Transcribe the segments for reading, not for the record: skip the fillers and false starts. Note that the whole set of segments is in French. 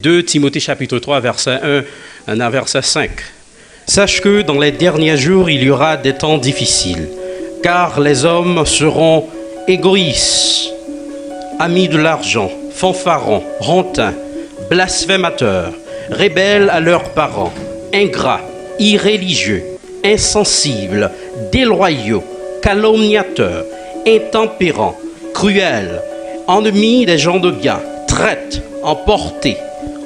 2 Timothée chapitre 3, verset 1 à verset 5. Sache que dans les derniers jours, il y aura des temps difficiles, car les hommes seront égoïstes, amis de l'argent, fanfarons, rantins, blasphémateurs, rebelles à leurs parents, ingrats, irréligieux, insensibles, déloyaux, calomniateurs, intempérants, cruels, ennemis des gens de bien, traîtres, emportés,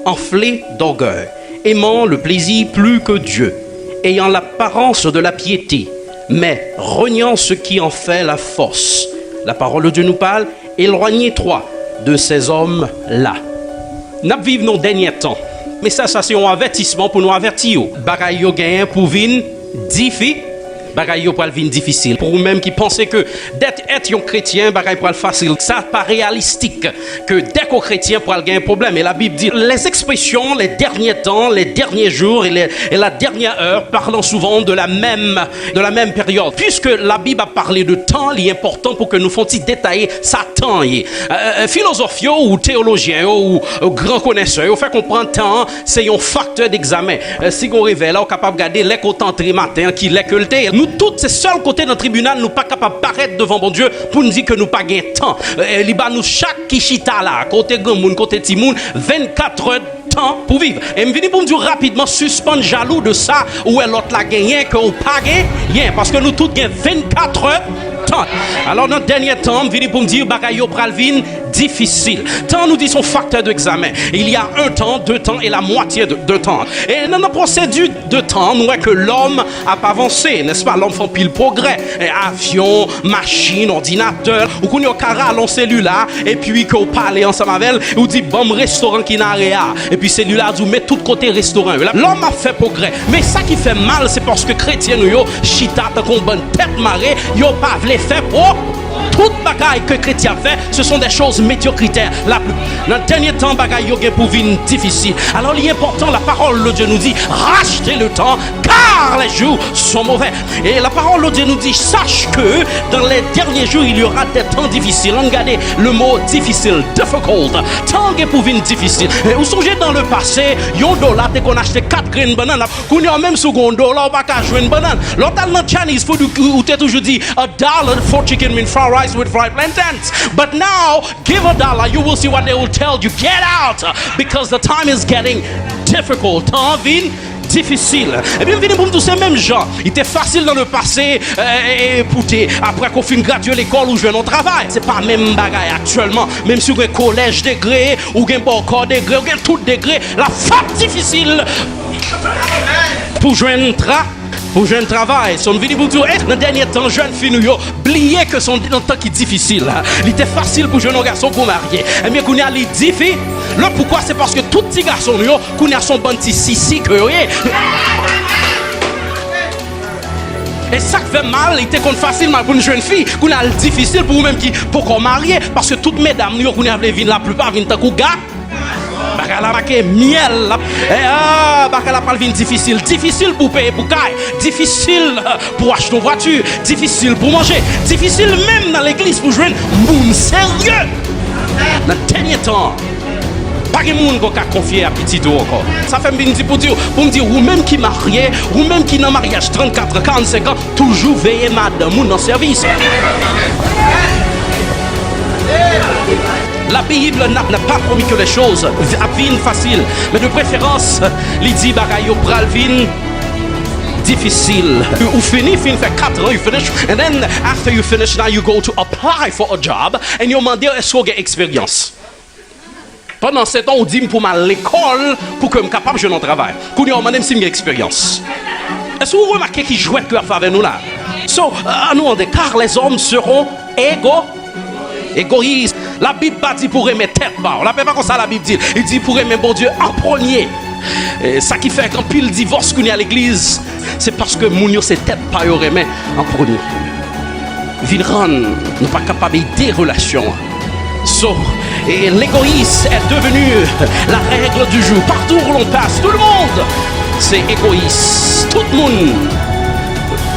enflés d'orgueil, aimant le plaisir plus que Dieu, ayant l'apparence de la piété, mais reniant ce qui en fait la force. La parole de Dieu nous parle, éloignez-toi de ces hommes-là. Nous vivons nos derniers temps. Mais ça c'est un avertissement pour nous avertir. Bagay yo gagne pour vin difficile. Bagay yo pral vin difficile. Pour vous-même qui pensez que d'être un chrétien, bagay pral facile. Ça pas réalistique que dès qu'un chrétien pral gagner un problème. Et la Bible dit, les expressions, les derniers temps, les derniers jours et la dernière heure parlant souvent de la même période. Puisque la Bible a parlé de temps, il est important pour que nous fassions détailler ça temps. Philosophes ou théologiens ou grands connaisseurs, ils fait comprendre temps, c'est un facteur d'examen. Si on révèle, on est capable de garder les côtés entrée matin qui l'est que le thé. Nous tous, c'est seul côté dans le tribunal, nous pas capables de paraître devant bon Dieu pour nous dire que nous pas gain temps. Nous chaque kichita là, côté grand monde, côté timoun, 24 heures temps pour vivre. Et je viens pour me dire rapidement, suspendre jaloux de ça, où est l'autre la gagné, que ou pas gagné, parce que nous tous gagnons 24 heures temps. Alors dans le dernier temps, je viens pour me dire, bagayo pralvin difficile. Temps nous dit son facteur d'examen. Il y a un temps, 2 temps et la moitié de temps. Et dans la procédure de temps, nous voyons que l'homme a pas avancé, n'est-ce pas? L'homme fait pile progrès. Avion, machine, ordinateur, ou qu'on y a cara dans celui-là, et puis qu'on parle ensemble avec elle, ou dit bon restaurant qui n'a rien. Et puis celui-là, vous met tout côté restaurant. L'homme a fait progrès. Mais ça qui fait mal, c'est parce que chrétien, yo, chita, tant qu'on bonne tête marée, yo pas vle faire pour toute bagaille que chrétien fait, ce sont des choses médiocritaires. Dans le dernier temps, bagaille yo gen pour vivre difficile. Alors il est important, la parole de Dieu nous dit, rachetez le temps, car les jours sont mauvais. Et la parole de Dieu nous dit, sache que dans les derniers jours, il y aura des temps difficiles. Regardez le mot difficile, difficult. Temps pour vivre difficile. Et vous songez dans le passé, yon dollar, dès qu'on achetait 4 graines de banane, qu'on y a même second dollar, on va pas jouer une banane. L'autre dans Chinese food, où t'es toujours dit, $1 for chicken meat fried rice with fried plantains. But now, give $1, you will see what they will tell you. Get out, because the time is getting difficult. Temps vient difficile. Et bien, venez pour nous tous ces mêmes gens. Il était facile dans le passé, écoutez, après qu'on finit graduer l'école ou jouer notre travail. C'est pas même bagaille actuellement. Même si vous avez un collège degré, ou un bon corps degré, ou un tout degré, la fac difficile pour jouer un pour jeune travail, son vie pour dire, dans le dernier temps, jeune fille nous oublié que son temps qui est difficile. Il était facile pour jeune garçon pour marier. Et bien qu'on a les difficiles. Là pourquoi c'est parce que tout petit garçon nous qu'on a son bon petit sissi que et ça fait mal, il était facile pour une jeune fille, qu'on a le difficile pour vous-même qui pour qu'on marie parce que toutes mesdames nous qu'on a venir la plupart viennent tant gars. Bakala marqué miel. Bakala parle vin difficile pour payer pour caille, difficile pour acheter une voiture, difficile pour manger, difficile même dans l'église pour joindre monde sérieux. Dans le dernier temps, pas de monde qui a confié à petit tout encore. Ça fait me dire pour me dire vous même qui marié, vous même qui dans mariage 34 45 ans, toujours veiller madame ou dans service. La Bible n'a pas promis que les choses viennent faciles, mais de préférence, il dit bagayo pral vin difficile. You finish, you fait 4 ans, you finish, and then after you finish, now you go to apply for a job, and you demande est-ce qu'on a expérience. Pendant 7 ans, on dit pour à l'école pour que je sois capable de jouer dans le travail. Quand on demande si j'ai expérience. Est-ce que vous remarquez qui jouent que avec nous là? So, nous car les hommes seront égoïstes. La Bible pas dit pour aimer tête bas. On l'appelle pas comme ça la Bible dit. Il dit pour aimer bon Dieu en premier. Et ça qui fait qu'en pile divorce qu'on est à l'église, c'est parce que mounio c'est tête pas yo aimer en premier. Vilran n'est pas capable des relations. So, et l'égoïsme est devenu la règle du jour. Partout où l'on passe, tout le monde, c'est égoïste. Tout le monde,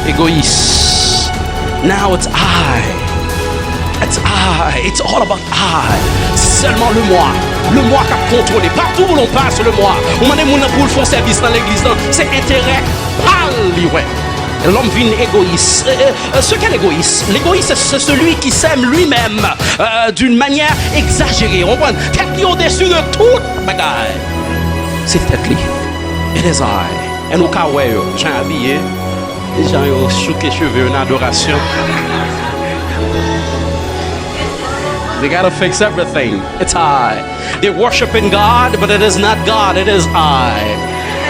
égoïste. Now it's I. It's all about I. C'est seulement le moi qui a contrôlé. Partout où l'on passe, le moi. On m'a dit pour le faire service dans l'église, c'est intérêt pâle, ouais. L'homme vit égoïste. Ce qu'est l'égoïste? L'égoïste, c'est celui qui s'aime lui-même d'une manière exagérée. On voit tête au-dessus de tout bagaille. C'est tête li. It is I. Et nous, j'ai habillé. Les gens ont chouqué cheveux, une adoration. They gotta fix everything. It's I. They're worshiping God, but it is not God, it is I.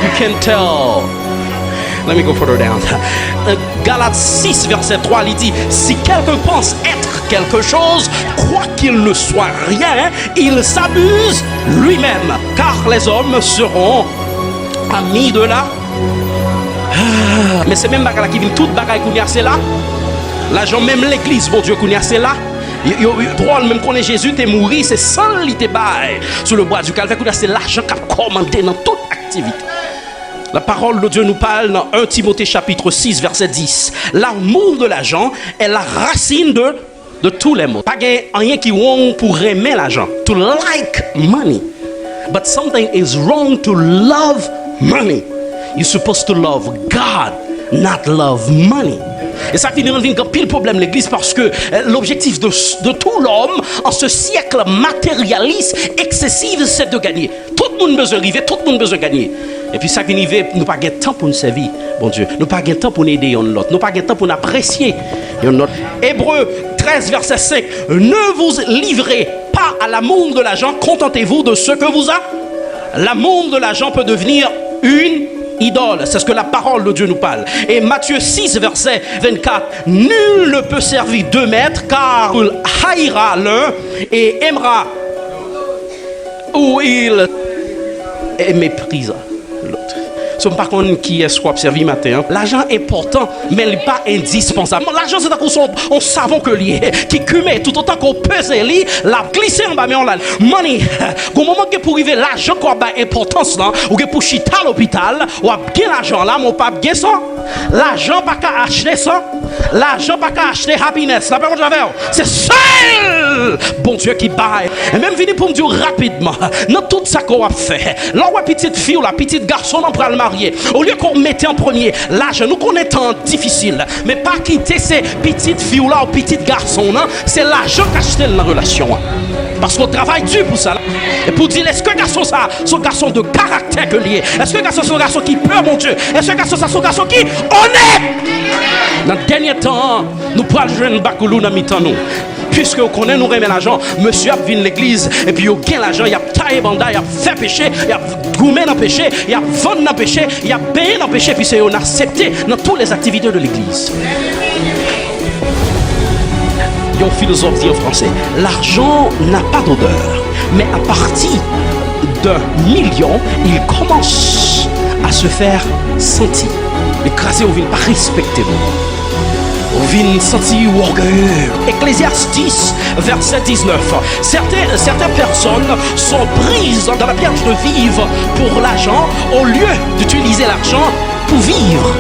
You can tell. Let me go further down. Galates 6, verset 3, il dit, si quelqu'un pense être quelque chose, quoi qu'il ne soit rien, il s'abuse lui-même, car les hommes seront amis de la... Mais c'est même bagarre qui vient toute bagarre qu'on y a, c'est là. L'argent, même l'église, bon Dieu, qu'on y a, c'est là. Drôle, même qu'on est Jésus, t'es mort, c'est sans l'ité bail sur le bois du calvaire, c'est l'argent qui a commandé dans toute activité. La parole de Dieu nous parle dans 1 Timothée chapitre 6, verset 10. L'amour de l'argent est la racine de tous les maux. Pas rien qui est wrong pour aimer l'argent. To like money. But something is wrong to love money. You're supposed to love God, not love money. Et ça finit un pile problème l'église parce que l'objectif de tout l'homme en ce siècle matérialiste excessif, c'est de gagner. Tout le monde besoin arriver, tout le monde besoin gagner. Et puis ça finit, nous pas de temps pour nous servir, bon Dieu. Nous pas de temps pour aider l'autre. Nous pas de temps pour apprécier l'autre. Hébreux 13, verset 5. Ne vous livrez pas à l'amour de l'argent, contentez-vous de ce que vous avez. L'amour de l'argent peut devenir une idole, c'est ce que la parole de Dieu nous parle. Et Matthieu 6, verset 24. Nul ne peut servir deux maîtres, car il haïra l'un et aimera, ou il méprisera l'autre. Somme par contre qui est soit servi matin. L'argent est important, mais il n'est pas indispensable. L'argent c'est on savons que lié, qui cume tout autant qu'on pèse li, la glisser en bas mais on l'a. Money, au moment que pour arriver l'argent quoi ba importance là, ou que pour chita à l'hôpital, ou a bien l'argent là, mon pape bien ça. L'argent pas qu'à acheter ça. L'argent pas qu'à acheter happiness. La parole j'avais. C'est seul bon Dieu qui baille. Et même venu pour me dire rapidement, dans tout ça qu'on a fait. Là où petite fille ou la petite garçon on prend le marier. Au lieu qu'on mettait en premier l'argent, nous qu'on est en difficile, mais pas quitter ces petites filles là ou petites garçons là, c'est l'argent qui achète la relation. Parce qu'on travaille dur pour ça. Et pour dire, est-ce que garçon ça, son garçon de caractère que lié? Est-ce que garçon son garçon qui peur mon Dieu? Est-ce que garçon ça son garçon qui honnête? Dans le dernier temps, nous prenons jeune bakoulou dans mi-temps nous. Puisque vous connaissez, nous remet l'argent, monsieur a vu l'église, et puis il gagne l'argent, il a taillé banda, il a fait péché, il a gourmé dans le péché, il a vendu dans le péché, il a payé dans le péché, puis c'est on a accepté dans toutes les activités de l'église. Il y a un philosophe dit en français, l'argent n'a pas d'odeur, mais à partir d'1 million, il commence à se faire sentir. Écrasé, on ne vient pas respecter nous. On vient sentir orgueilleux. Ecclésiaste 10, verset 19. Certaines personnes sont prises dans la piège de vivre pour l'argent au lieu d'utiliser l'argent pour vivre.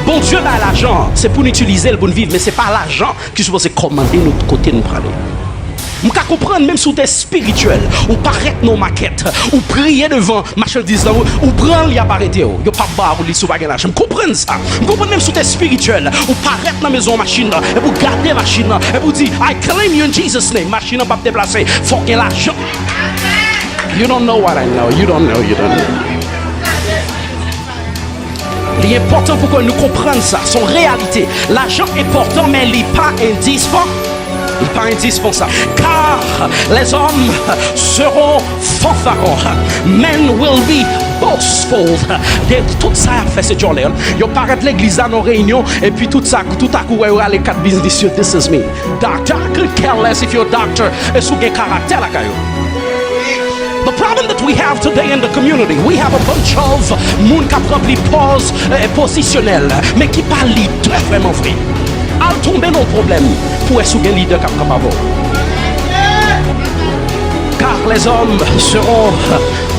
Bon Dieu a l'argent, c'est pour utiliser le bon vivre, mais ce n'est pas l'argent qui est supposé commander notre côté de nous parler. Je peux comprendre même si tu es spirituel, ou paraître nos maquettes, ou prier devant marchandise, ou prendre les appareils, ou pas barre, ou les sous-bagages l'argent. Je comprends ça. Je comprends même si tu es spirituel, ou paraître dans la maison machine, et pour garder la machine, et pour dire, I claim you in Jesus' name, machine pas déplacer, il faut qu'il y ait l'argent. You don't know what I know, you don't know. Il est important pour que nous comprenions ça, son réalité. L'argent est important, mais il n'est pas indispensable. Il n'est pas indispensable. Car les hommes seront fanfarons. Men will be boastful. Tout ça a fait ce jour-là. Ils paraissent l'église dans nos réunions et puis tout à coup, ils ont les 4 business. This is me. Doctor, I could care less if you're a doctor. Et sous quel caractère là, the problem that we have today in the community, we have a bunch of moun qui rempli pose positionnel, mais qui pas leader vraiment vrai. Al tomber dans le problème pour être un leader capable. Car les hommes seront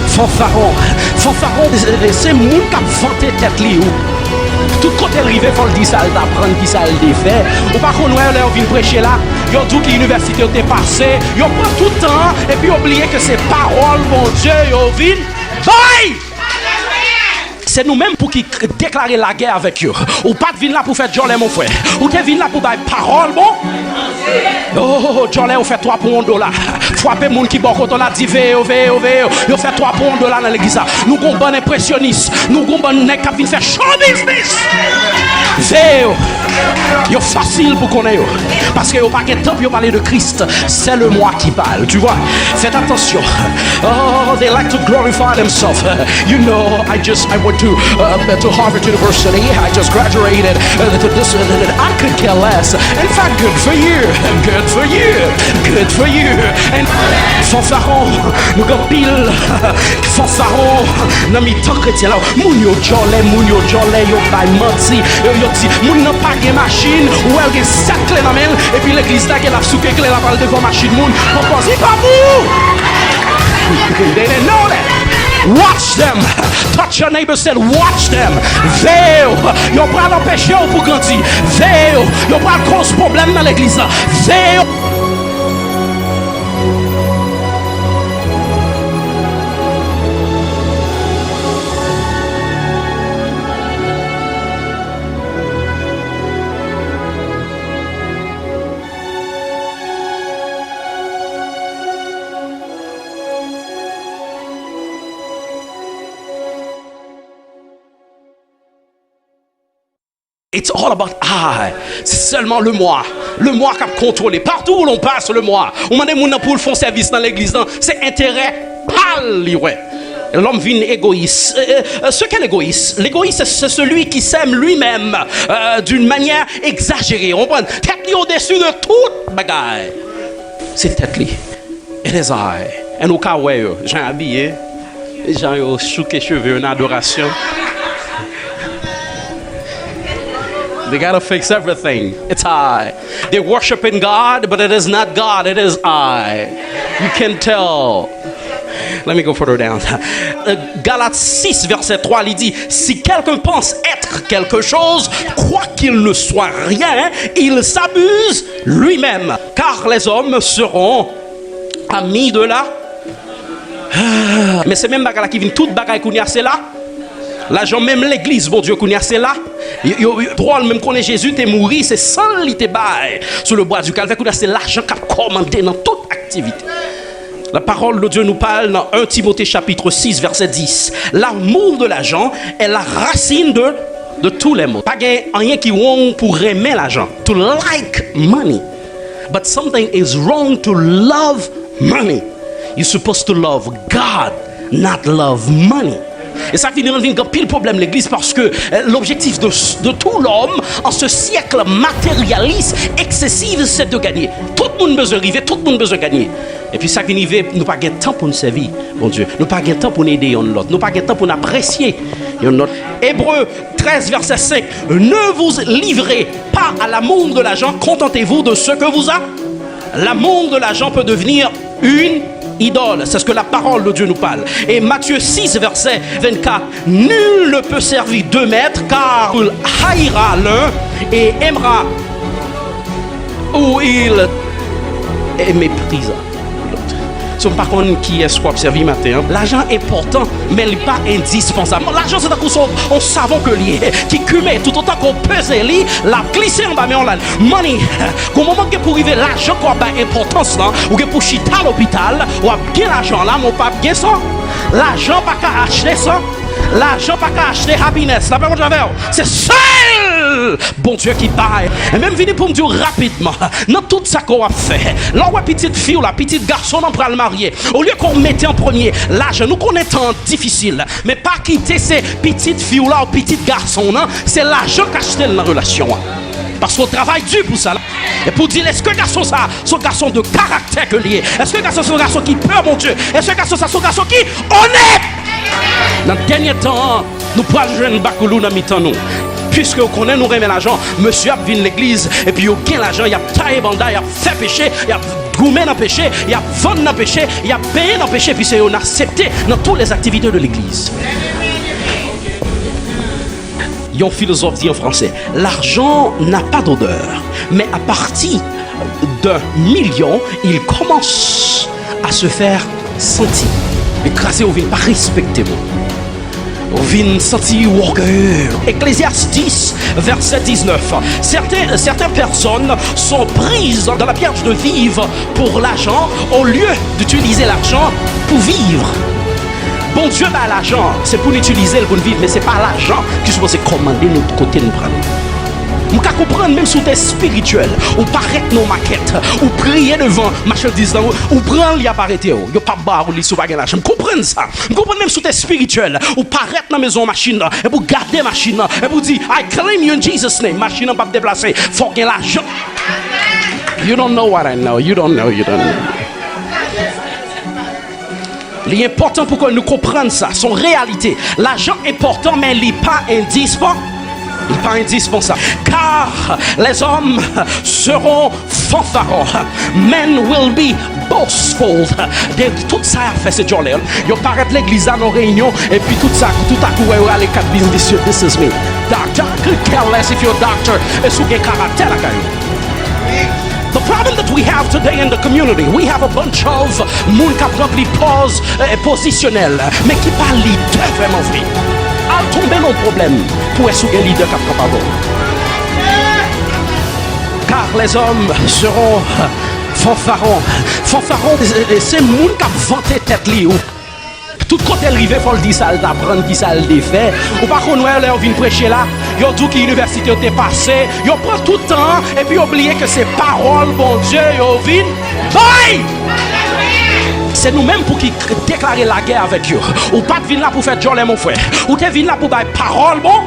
fanfarons. Fanfarons, c'est moun qui vanté tête li ou tout côté côté rivé, faut le dire ça, d'apprendre qui ça le fait. Ou pas qu'on là, on vient prêcher là, ils ont dit que l'université était passée, ils ont pris tout le temps, et puis oublié que c'est parole, mon Dieu, ils ont vu. Bye! C'est nous-mêmes pour qui déclarer la guerre avec eux. Ou pas de venir là pour faire Jolet, mon frère. Ou de venir là pour faire parole, bon? Oh, Jolet, on fait 3 pour $1. Frapper moun qui bon côté là, dit véo. Yo fait 3 pour $1 dans l'église. Nous avons un bon impressionniste. Nous avons un bon nec qui vient faire show business. Véo. Yo facile pour connaître. Parce que yo pas de temps pour parler de Christ. C'est le moi qui parle, tu vois. Faites attention. Oh, they like to glorify themselves. You know, I went to Harvard University. I just graduated to this. I could care less. In fact, good for you. Good for you. Good for you. And fanfaron, nous avons pile. Fanfaron, dans mes temps chrétiens là. Mounio Jolé, yo bay menti. Yo dit, moun n'a pas de machine. Ou elle a 7 clés dans la main. Et puis l'église là, elle a souké clé la balle devant machine moun. On pense, c'est pas vous. They didn't know that. Watch them. Touch your neighbor, said watch them. Veille. Yon pas l'empêcher pour grandir. Veille. Yon pas de gros problème dans l'église. Veille. It's all about I. C'est seulement le moi. Le moi qui a contrôlé. Partout où l'on passe, le moi. On m'a demandé pour le fond service dans l'église. C'est intérêt pâle, ouais. L'homme vient égoïste. Ce qu'est l'égoïste? L'égoïste, c'est celui qui s'aime lui-même d'une manière exagérée. On prend tête au-dessus de toute bagaille. C'est tête li. It is I. Et au cas où j'ai habillé, j'ai chouqué cheveux en adoration. They gotta fix everything. It's I. They're worshiping God, but it is not God, it is I. You can tell. Let me go further down. Galates 6, verset 3, il dit, si quelqu'un pense être quelque chose, quoi qu'il ne soit rien, il s'abuse lui-même. Car les hommes seront amis de la... Mais c'est même bagarre qui vient, toute bagarre qu'on y a, c'est là. L'argent, même l'église, bon Dieu, qu'on y a, c'est là. Drôle, même qu'on est Jésus, t'es mouru, c'est sans l'ité bail sur le bois du calvaire, qu'on a, c'est l'argent qui a commandé dans toute activité. La parole de Dieu nous parle dans 1 Timothée chapitre 6, verset 10. L'amour de l'argent est la racine de tous les maux. Pas rien qui wrong pour aimer l'argent. To like money. But something is wrong to love money. You're supposed to love God, not love money. Et ça finit dans un pile problème l'église parce que l'objectif de tout l'homme en ce siècle matérialiste excessif, c'est de gagner. Tout le monde besoin arriver, tout le monde besoin gagner. Et puis ça finit, nous pas de temps pour nous servir, bon Dieu. Nous pas de temps pour nous aider l'autre. Nous pas de temps pour nous apprécier l'autre. Hébreux 13, verset 5. Ne vous livrez pas à l'amour de l'argent, contentez-vous de ce que vous avez. L'amour de l'argent peut devenir une idole, c'est ce que la parole de Dieu nous parle. Et Matthieu 6, verset 24. Nul ne peut servir 2 maîtres, car il haïra l'un et aimera, ou il méprisera l'autre. Ce n'est pas qui est ce qu'on observe matin. L'argent est important, mais il n'est pas indispensable. L'argent, c'est on savon que lié, qui cumule tout autant qu'on pèse li, la glisser en bas, mais on l'a. Money, au moment que pour arriver l'argent qu'on a importance là, ou que pour chita à l'hôpital, ou a bien l'argent là, mon pas bien ça. L'argent pas qu'à acheter ça. L'argent pas qu'à acheter happiness. La parole de Dieu, c'est seul bon Dieu qui paye. Et même venez pour me dire rapidement, dans tout ça qu'on a fait, là où petite fille ou la petite garçon on prend le marier, au lieu qu'on mettait en premier l'argent, nous qu'on est temps difficile, mais pas quitter ces petites filles ou là ou petits garçons, c'est l'argent qu'acheter dans la relation. Parce qu'on travaille dur pour ça. Et pour dire, est-ce que garçon ça, son garçon de caractère que lié? Est-ce que garçon c'est un garçon qui peur, mon Dieu? Est-ce que garçon ça, son garçon qui honnête? Dans le dernier temps, nous prenons le jeune Bakoulou dans mi-temps nous. Puisque vous connaissez, nous remet l'argent, monsieur a venu l'église, et puis il a l'argent, il a taillé banda, il a fait péché, il a gourmé dans le péché, il a vendu dans le péché, il a payé dans le péché, puis c'est on a accepté dans toutes les activités de l'église. un philosophe dit en français, l'argent n'a pas d'odeur, mais à partir d'un million, il commence à se faire sentir. Écrasé, on ne vient pas respecter moi. On vient sentir orgueilleux. Ecclésiaste 10, verset 19. Certaines personnes sont prises dans la piège de vivre pour l'argent au lieu d'utiliser l'argent pour vivre. Bon Dieu, bah, l'argent, c'est pour l'utiliser pour vivre, mais ce n'est pas l'argent qui est supposé commander notre côté nous prendre. Vous pouvez comprendre même si vous êtes spirituel, ou paraître nos maquettes, ou prier devant marchandise, ou prendre les appareils, vous pas barre ou les sous bagage. Vous comprenez ça? Vous comprenez même si vous êtes spirituel, ou paraître dans la maison machine, et vous gardez machine, et vous dites, I claim you in Jesus' name, machine pas déplacer, faut qu'il y ait l'argent. You don't know what I know, you don't know. L'important pour que nous comprenions ça, son réalité. L'argent est important, mais il n'est pas indispensable. Il n'est pas indispensable. Car les hommes seront fanfarons. Men will be boastful. Tout ça a fait ce jour-là. Ils paraissent l'église à nos réunions et puis tout ça, tout à coup, ils allez quatre business. This is me. Doctor, I could care less if you're a doctor. Et sous quel caractère la caillou. The problem that we have today in the community, we have a bunch of moun qui rempli pose positionnel, mais qui parle leader vraiment vrai. À tomber dans le problème pour être un leader qui prend pas. Car les hommes seront fanfarons. Fanfarons, c'est moun qui vanté tête li. Tout côté arrivé, il faut le dire ça, d'apprendre qui ça le défait. Ou par contre, on vient prêcher là, ils ont dit que l'université était passée, ils prennent tout le temps et puis oublié que c'est parole, bon Dieu, ils viennent. Bye! C'est nous-mêmes pour qui déclarer la guerre avec eux. Ou pas de venir là pour faire Jolet, mon frère. Ou tu venir là pour faire parole, bon?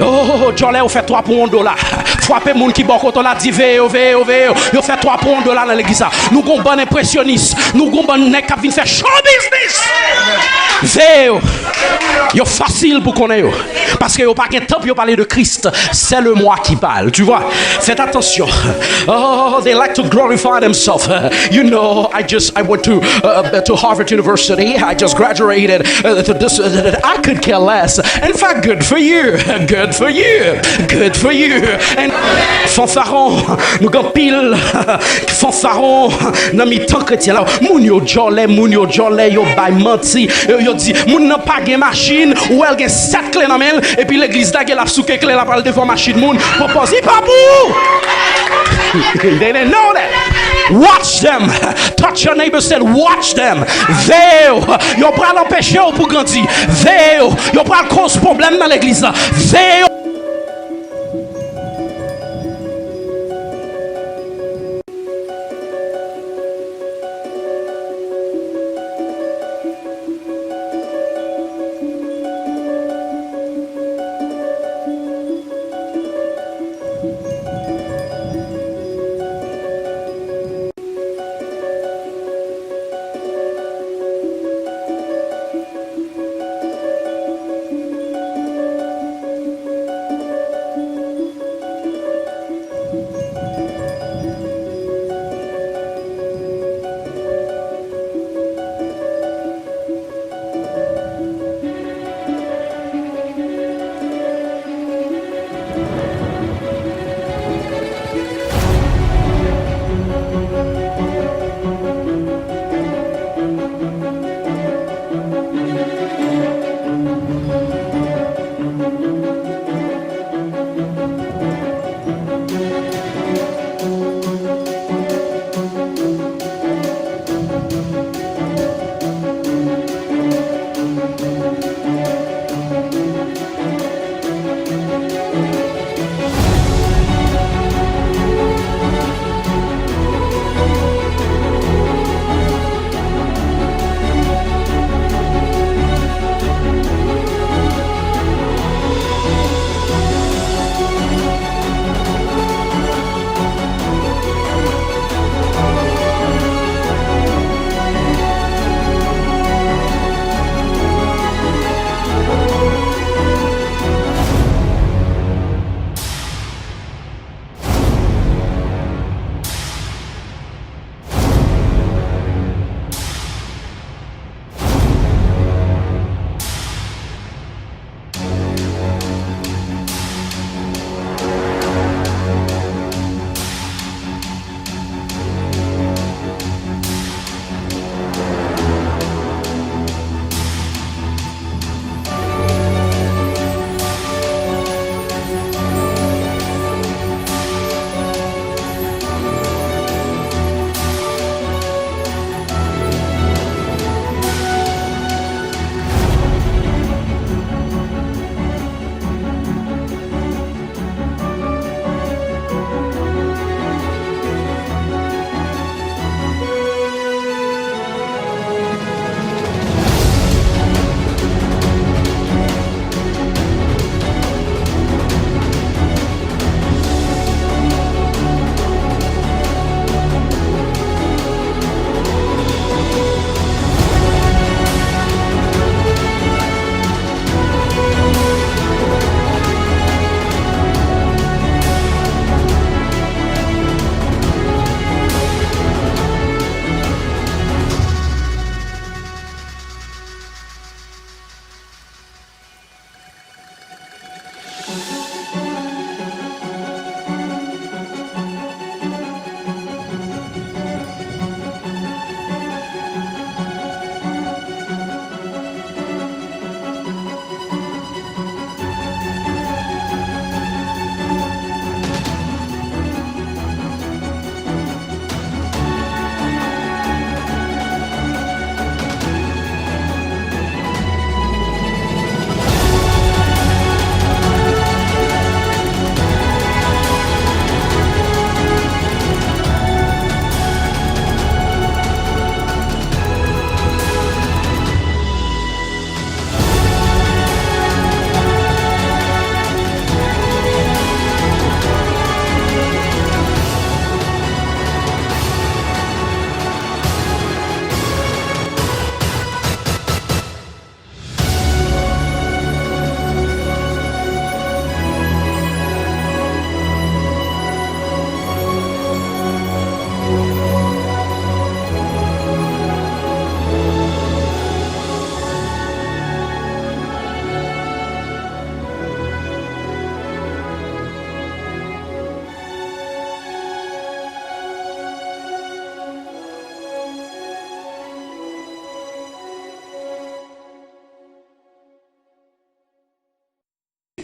Oh, Jolet, on fait 3 pour $1. Frapper moun qui bon quand on a dit veille, on fait 3 pour $1 dans l'église. Nous avons bon impressionniste, nous avons bon nèg qui vient faire show business. Veille, c'est facile pour connaître. Parce que pas qu'un temps pour parler de Christ, c'est le moi qui parle, tu vois. Faites attention. Oh, they like to glorify themselves. You know, I went to Harvard University. I just graduated. I could care less. In fact, good for you. Good for you. Good for you. And fanfaron, nous avons pile fanfaron dans mes temps chrétiens là. Moun yo jolé, yo bay menti. Yo dit, moun n'a pas de machine, ou elle a 7 clés dans main, et puis l'église d'Agel a souké clé la parole devant machine moun, pour poser pas pour. They didn't know that. Watch them. Touch your neighbor, said, watch them. Veille. Yo pral empêcher ou pour grandir. Veille. Yo pral cause problème dans l'église. Veille.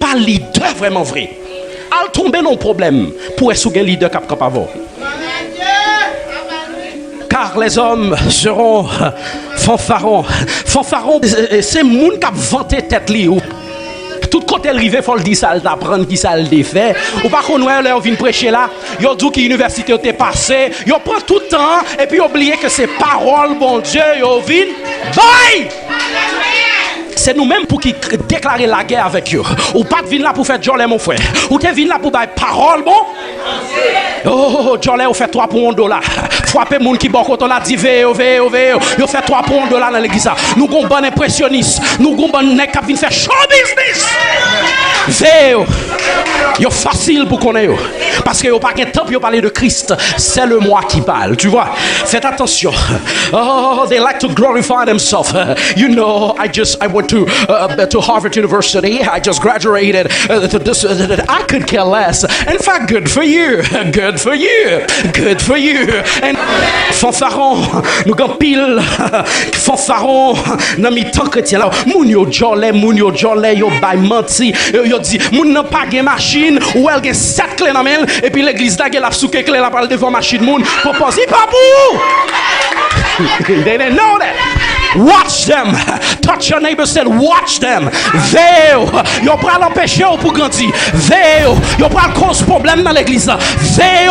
pas leader vraiment vrai. Al tomber dans le problème pour être un leader cap avant. Car les hommes seront fanfarons. Fanfarons, c'est moun qui a vanté tête li. Tout côté arrivé, faut le dire ça, d'apprendre qui ça le défait. Ou pas qu'on là, on vient prêcher là, yo dit que l'université était passée, yo prend tout le temps et puis oublier que c'est parole bon Dieu, yo vient. Bye! C'est nous-mêmes pour qui déclarer la guerre avec eux. Ou pas de venir là pour faire Jolet, mon frère. Ou te venir là pour faire parole, bon? Oh, Jolet, on fait 3 pour $1. Frapper les gens qui bon quand on a dit VO. Yo fait 3 pour $1 dans l'église. Nous avons un bon impressionniste. Nous avons un bon nec qui vient faire show business. VO. Yo facile pour connaître. Parce que yo pas qu'un temps pour parler de Christ. C'est le moi qui parle. Tu vois? Faites attention. Oh, they like to glorify themselves. You know, I went to Harvard University. I just graduated. I could care less. In fact, good for you. Good for you. Good for you. And fanfaron, nous avons pile fanfaron dans mi temps chrétien là. Moun yo jolé, yo bay menti. Yo dit, moun nan pas gen machine ou elle gen 7 clés dans main et puis l'église da gen la souke clé la parle devant machine moun pour poser pas pour. They didn't know that. Watch them. Touch your neighbor, said watch them. Veille. Yo pral empêcher ou pour grandir. Veille. Yo pral cause problème dans l'église. Veille.